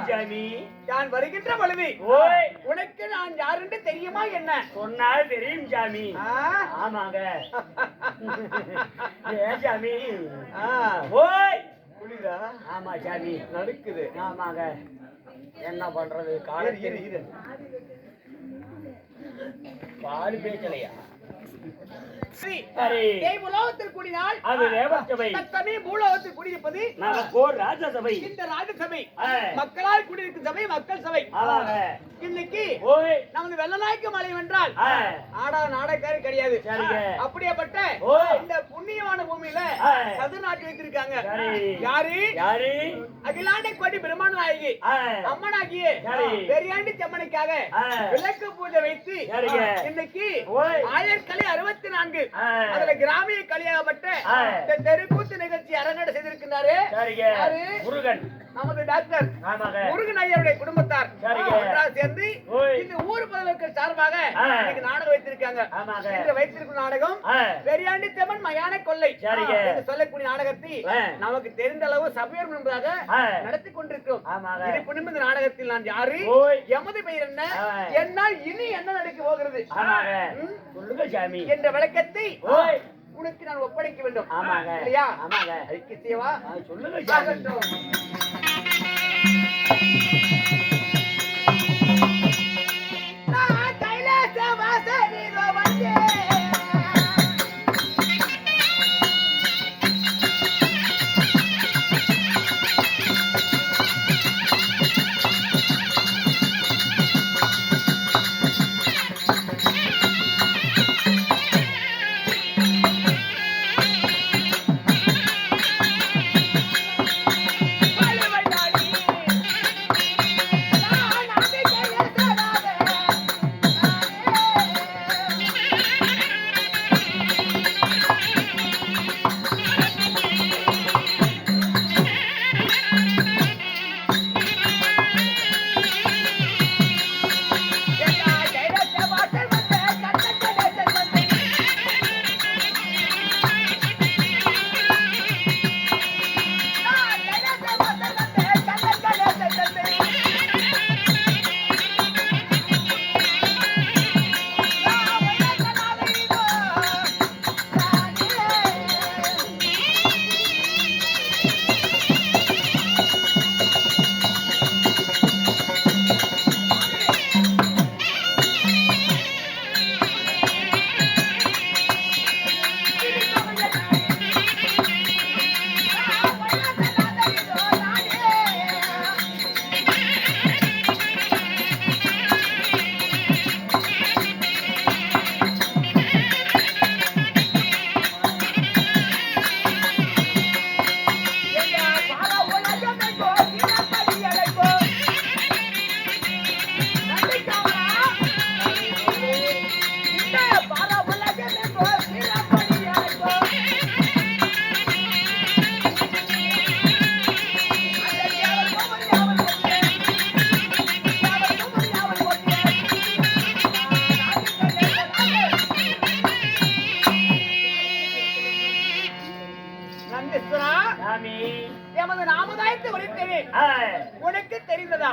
சாமி நான் வருகின்ற பொழுது ஓய் உனக்கு நான் யாருன்னு தெரியுமா என்ன? சொன்னால் தெரியும் சாமி. ஆமாங்க. ஏன் சாமி? ஓய் புரியுதா? ஆமா சாமி நடக்குது. ஆமாங்க. என்ன பண்றது? காலையில பாடு பேசலையா? உலகத்தில் கூடினால் அது தேவசபை. தக்கமே பூலோகத்தில் கூடியிருப்பது நமக்கு ராஜசபை. இந்த ராஜசபை மக்களால் கூடியிருக்கும் சபை, மக்கள் சபை. இன்னைக்கு நமது வெள்ளநாய்க்கு மலை வென்றால் ஆடா நாடகாரி கிடையாது. அப்படியேப்பட்ட இந்த புண்ணியமான பூமியில சதுர நாட்டு வைத்திருக்காங்க. யாரு? யாரு? அகிலாண்ட கோடி பிரம்மாண்ட நாயகி அம்மனாகிய பெரியாண்டி செம்மனுக்காக விளக்கு பூஜை வைத்து இன்னைக்கு 1064 அதுல கிராமிய கலியாகப்பட்ட தெருக்கூத்து நிகழ்ச்சி அரங்கேற்ற செய்திருக்கிறாரு. முருகன் நமது டாக்டர் முருகன் ஐயாவுடைய குடும்பத்தார் சேர்ந்து இந்த ஊர் பொதுமக்கள் சார்பாக இன்னைக்கு நாடகம் வைத்திருக்காங்க. இன்று வைத்திருக்கும் நாடகம் பெரியாண்டி தெம்மன் மயான கொள்ளை என்று சொல்லக்கூடிய நாடகத்தை நமக்கு தெரிந்த அளவு சபையோர் முன்பாக நடத்தி கொண்டிருக்கிறோம். இருப்பினும் இந்த நாடகத்தில் நான் யாரு, எமது பெயர் என்ன, என்னால் இனி என்ன நடக்க போகிறது என்ற விளக்கத்தை உனக்கு நான் ஒப்படைக்க வேண்டும். இல்லையா? அதுக்கு சேவா சொல்லுங்க. எமது நாமதாயத்தை வலித்தேன் உனக்கு தெரிந்ததா?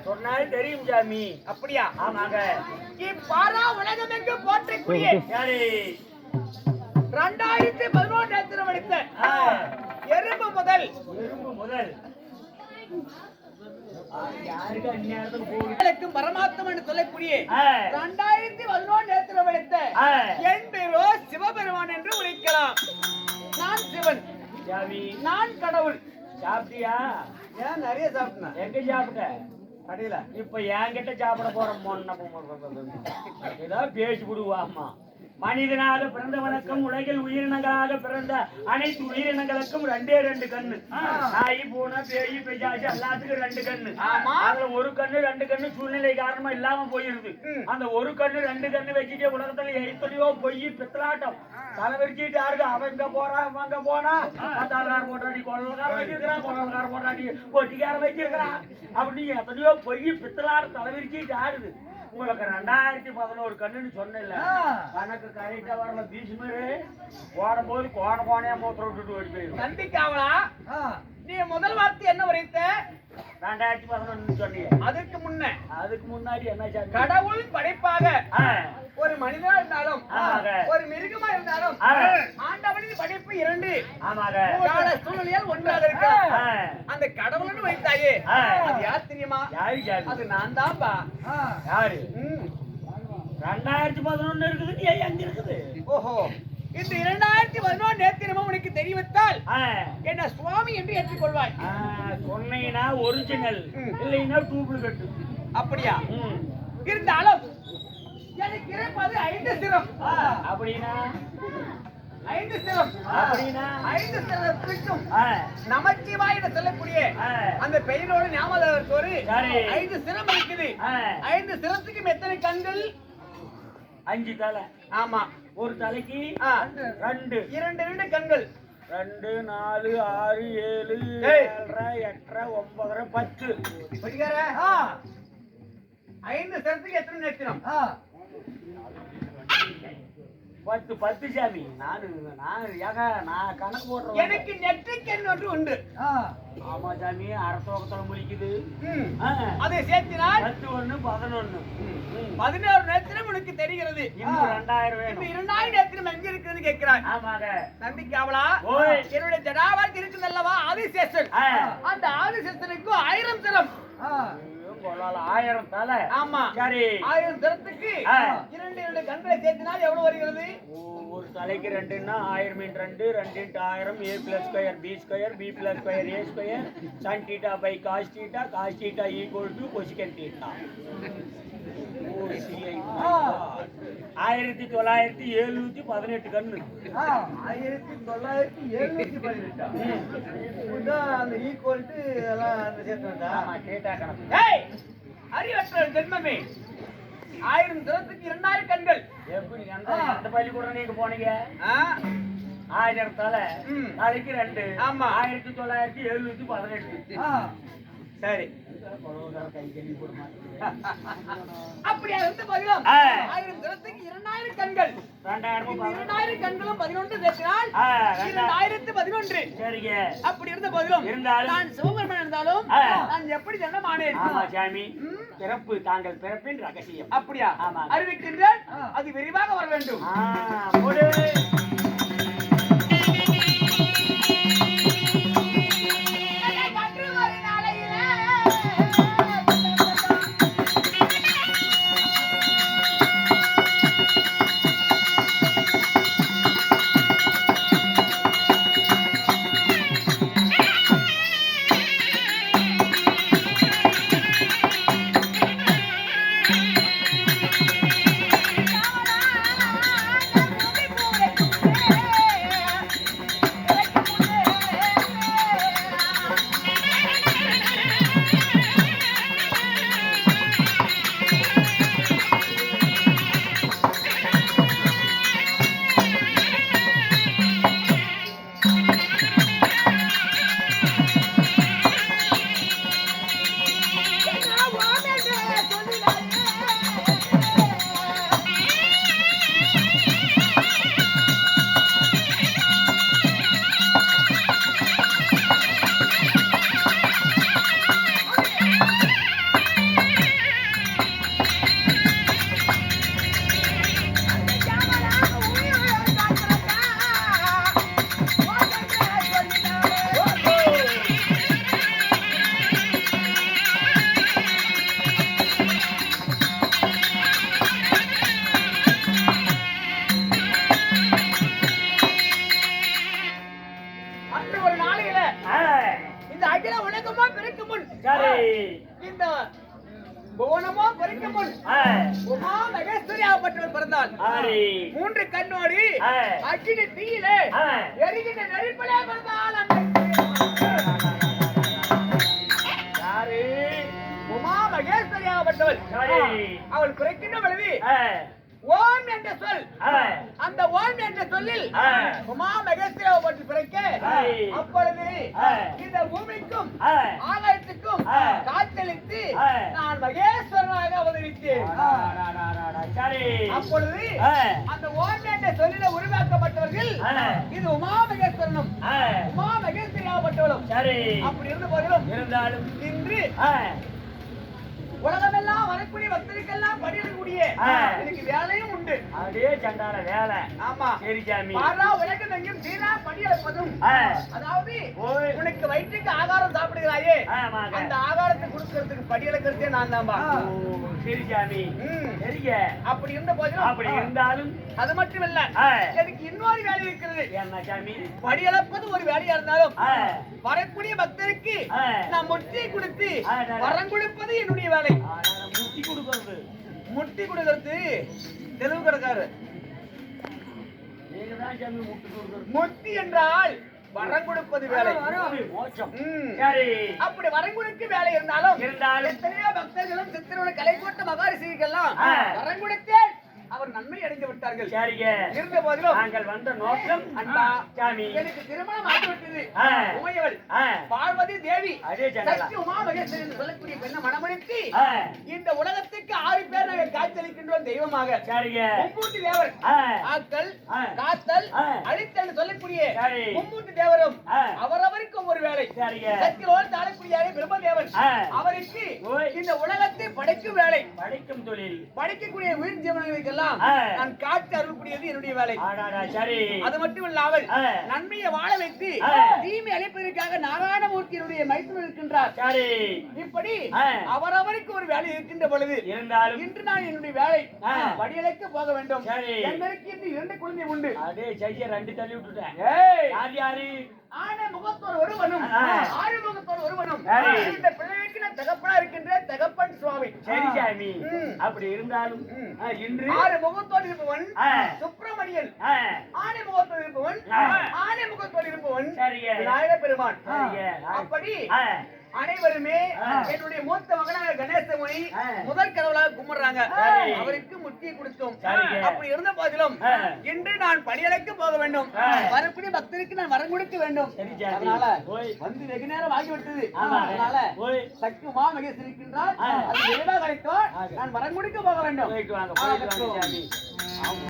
சொன்னால் தெரியும் சாமி. அப்படியா? ஆமாங்க. இப்பாரா உலகம் எங்கு போற்றக்கூடிய 2011 வடித்த எறும்பு முதல் பரமாத்மா என்று சொல்லக்கூடிய 2011 வடித்த என் பேரோ சிவபெருமான் என்று உரைக்கலாம். நான் சிவன், நான் கடவுள். சாப்பிட்டியா? ஏன் நிறைய சாப்பிட்டேன். எங்க சாப்பிட்ட? அடையில. இப்ப என்கிட்ட சாப்பிட போறோம். ஏதாவது பேசி விடுவாமா. மனிதனாக பிறந்த வணக்கம் உலகில் உயிரினங்களாக பிறந்த அனைத்து உயிரினங்களுக்கும் 2 கண்ணு. நாய், பூனை, பேய், பிசாசு எல்லாத்துக்கும் 2 கண்ணு. அதுல ஒரு கண்ணு 2 கண்ணு சூழ்நிலை காரணமா இல்லாம போயிருது. அந்த ஒரு கண்ணு 2 கண்ணு வச்சுட்டு உலகத்துல எத்தனையோ பொய் பித்தலாட்டம் தலை வச்சுட்டு யாருக்கு அவங்க போறா அவங்க போனா பத்தாளக்கார போட்டாடி கொள்ளக்கார வச்சிருக்கிறான், கொள்ளக்கார போட்டாடி ஒட்டிக்கார வச்சிருக்கிறான் அப்படின்னு எத்தனையோ பொய் பித்தலாட்டம் தலை வச்சுட்டு ஆடுது. உங்களுக்கு 2011 கண்ணுன்னு சொன்ன கணக்கு கரெக்டா வரல பீஷ்மரு போடும்போது கோணையா மூத்திரம் விட்டுட்டு ஓடி போயிடும். நந்திக்காவலா நீ முதல் வார்த்தை என்ன வரைத்த? 2011 சொன்னீங்க. அதுக்கு முன்னாடி என்ன சாமி? கடவுள் படைப்பாக ஒரு மனிதனா இருந்தாலும் ஒரு மிருகமா இருந்தாலும் ஆண்டவனின் படைப்பு 2. கால சூழ்நிலையால் ஒன்றாக இருக்க அந்த கடவுள்னு வைத்தாயே அது யார் தெரியுமா? அது நான் தான்பா. யாரு? 2011 இருக்குது. நீ எங்க இருக்குது? ஓஹோ, இந்த 2011 நேத்திரமும் உனக்கு தெரிவித்தால் என்ன சுவாமி என்று ஏற்றுக்கொள்வாய். சொன்னீங்கன்னா ஒரிஜினல், இல்லைன்னா டூப்ளிகேட். அப்படியா? இருந்தாலும் எனக்கு இருப்பது 5 சிரம். அப்படின்னா 5 சிரம். அப்படின்னா 5 சிரத்துக்கும் நமச்சிவாய் என்று சொல்லக்கூடிய அந்த பெயரோடு ஞாபகம் ஒரு 5 சிரம் இருக்குது. 5 சிரத்துக்கும் எத்தனை கண்கள்? 5 தலை. ஆமா, ஒரு தலைக்கு 2 கண்கள். 2 4 6 7 7 8 9 10. 5 சிரத்துக்கு எத்தனை நேத்திரம்? 10 சாமி. நான் கணக்கு போடுறேன். எனக்கு நெற்றிக்கண் ஒன்று உண்டு. ஆமா சாமி, அரசோகத்துல முழிக்குது. அதை சேர்த்தினால் 10 11 11 நேத்திரம் உனக்கு தெரிகிறது. இன்னும் 2000 வேணும். 2000 நேத்திரம் எங்க இருக்குன்னு கேட்கிறாய். ஆமாங்க. நம்பிக்காவலா? என்னுடைய ஜடாவால் இருக்குது அல்லவா ஆதிசேஷன். அந்த ஆதிசேஷனுக்கு 1000 சிரம். 1000 தலை. ஆமா, சரி. 1000 சிரத்துக்கு 2 கண்களை சேர்த்தினால் எவ்வளவு வருகிறது? ஒரு தலைக்கு 2ன்னா 1000 மீன் 2 2 × 1000 a + square b square b + square a square sin θ by cos θ cos θ = cosecant θ. 1918 கண்ணு. 1918 அந்த ஈக்குவல் டு எல்லாம் அந்த சேர்த்து. ஆமா, கேட்டா கணக்கு. ஏய், அறிவற்ற ஜென்மமே, 1000 சிரத்துக்கு 2000 கண்கள். எப்படி அந்த பள்ளிக்கூடம் நீங்க போனீங்க? 1000 தலை, தலைக்கு 2. ஆமா, 1918. சரி. அப்படியா இருந்து பதிலும் 1000 சிரத்துக்கு 2000 கண்கள். 2000 கண்களும் 11 சேர்த்தால் 2011. சரிங்க. அப்படி இருந்த போதிலும் நான் சிவபெருமான் இருந்தாலும் நான் எப்படி ஜனமானேன்? ஆமா சாமி, பிறப்பு தாங்கள் பிறப்பின் ரகசியம். அப்படியா? அறிவிக்கின்றேன், அது விரிவாக வர வேண்டும். புவனமோ பிறக்கும் முன் உமா மகேஸ்வரியாகப்பட்டவர் பிறந்தாள். 3 கண்ணோடி அக்கினி தீயிலே எரிகின்ற நெருப்பிலே பிறந்தாள். யாரு? உமா மகேஸ்வரியாகப்பட்டவள். அவள் பிறக்கின்ற பொழுது ஓம் என்ற சொல், அந்த ஓம் என்ற சொல்லில் உமா மகேஸ்வரியாகப்பட்டு பிறக்க அப்பொழுது இந்த பூமிக்கும் ஆகாயத்துக்கும் காற்றளித்து நான் மகேஸ்வரனாக அவதரித்தேன். சரி. அப்பொழுது அந்த ஓர்மேட்டை சொல்லில உருவாக்கப்பட்டவர்கள் இது உமா மகேஸ்வரனும் உமா மகேஸ்வரியாகப்பட்டவளும். சரி. அப்படி இருந்த போதிலும் இருந்தாலும் இன்று உலகமெல்லாம் வரக்கூடிய பக்தருக்கெல்லாம் படியக்கூடிய எனக்கு வேலையும் உண்டு. அதே சண்டால வேலை. ஆமா. சரி சாமி. பாரா உலகம் எங்கும் சீரா படியெடுப்பதும் அதாவது உனக்கு வயிற்றுக்கு ஆகாரம் சாப்பிடுகிறாயே அந்த ஆகாரத்தை கொடுக்கறதுக்கு படியெடுக்கிறதே நான் தான்பா. சரி சாமி. சரிங்க. அப்படி இருந்த போதிலும் அப்படி இருந்தாலும் அது மட்டும் இல்ல எனக்கு இன்னொரு வேலை இருக்கிறது. என்ன சாமி? படியெடுப்பது ஒரு வேலையா இருந்தாலும் வரக்கூடிய பக்தருக்கு நான் முட்டி கொடுத்து வரம் கொடுப்பது என்னுடைய வேலை. முட்டி கொடுக்கிறது. முட்டி கொடுக்கிறது தெலுங்கு கடைக்காரு. முட்டி என்றால் வரம் கொடுப்பது வேலை. அப்படி வரம் கொடுக்க வேலை இருந்தாலும் எத்தனையோ பக்தர்களும் சித்திரவன கலை போட்ட மகாரிஷிகள்லாம் வரம் கொடுத்தேன் அவர் நன்மை அடைந்து விட்டார்கள். இருந்த போதிலும் நாங்கள் வந்த நோக்கம் அண்ணா சாமி எனக்கு திருமணம் ஆகிவிட்டது. உமையவள் பார்வதி தேவி சக்தி உமா மகேஸ்வரி என்று சொல்லக்கூடிய பெண்ணை மணமணித்து இந்த உலகத்துக்கு 6 பேர் நாங்கள் காட்சியளிக்கின்றோம் தெய்வமாக. மும்மூர்த்தி தேவர் ஆக்கல் காத்தல் அழித்தல் சொல்லக்கூடிய மும்மூர்த்தி தேவரும் அவரவருக்கு ஒவ்வொரு வேலை. சக்தியோடு தாழக்கூடிய பிரம்மதேவன் அவருக்கு இந்த உலகத்தை படைக்கும் வேலை. படைக்கும் தொழில் படைக்கக்கூடிய உயிர் ஜீவனங்களுக்கெல்லாம் நான் காட்டு அருள்கூடியது என்னுடைய வேலை. அது மட்டும் இல்லாமல் நன்மையை வாழ வைத்து தீமை அழிப்பதற்காக நாராயணமூர்த்தியினுடைய மைத்துனர் இருக்கின்றார். இப்படி அவரவருக்கு ஒரு வேலை இருக்கின்ற பொழுது இருந்தாலும் இன்று நான் என்னுடைய வேலை படியலைக்கு போக வேண்டும். எனக்கு இன்று 2 குழந்தை உண்டு. அதே செய்ய 2 தள்ளி விட்டுட்டேன். யார் யாரு? ஆன முகத்தோர் ஒருவனும் ஆறு முகத்தோர் ஒருவனும் இந்த பிள்ளைக்கு நான் தகப்பனா இருக்கின்ற தகப்பன் சுவாமி. சரி சாமி. அப்படி இருந்தாலும் இன்று 6 முகத்தோடு இருப்பவன் சுப்பிரமணியன், ஆனை முகத்தோடு இருப்பவன் ஆனை முகத்தோடு இருப்பவன் விநாயகர் பெருமான். அப்படி அனைவருமே என்னுடைய மூத்த மகனாக கணேசமுனி முதல் கடவுளாக கும்பிடுறாங்க. அவருக்கு முத்தியை கொடுத்தோம். அப்படி இருந்த போதிலும் இன்று நான் படியலைக்கு போக வேண்டும். வரக்கூடிய பக்தருக்கு நான் வரம் கொடுக்க வேண்டும். அதனால வந்து வெகு நேரம் ஆகிவிட்டது. அதனால சக்தி உமா மகேஸ்வரி இருக்கின்றார். அது விரைவாக கிடைத்தோ நான் வரம் கொடுக்க போக வேண்டும்.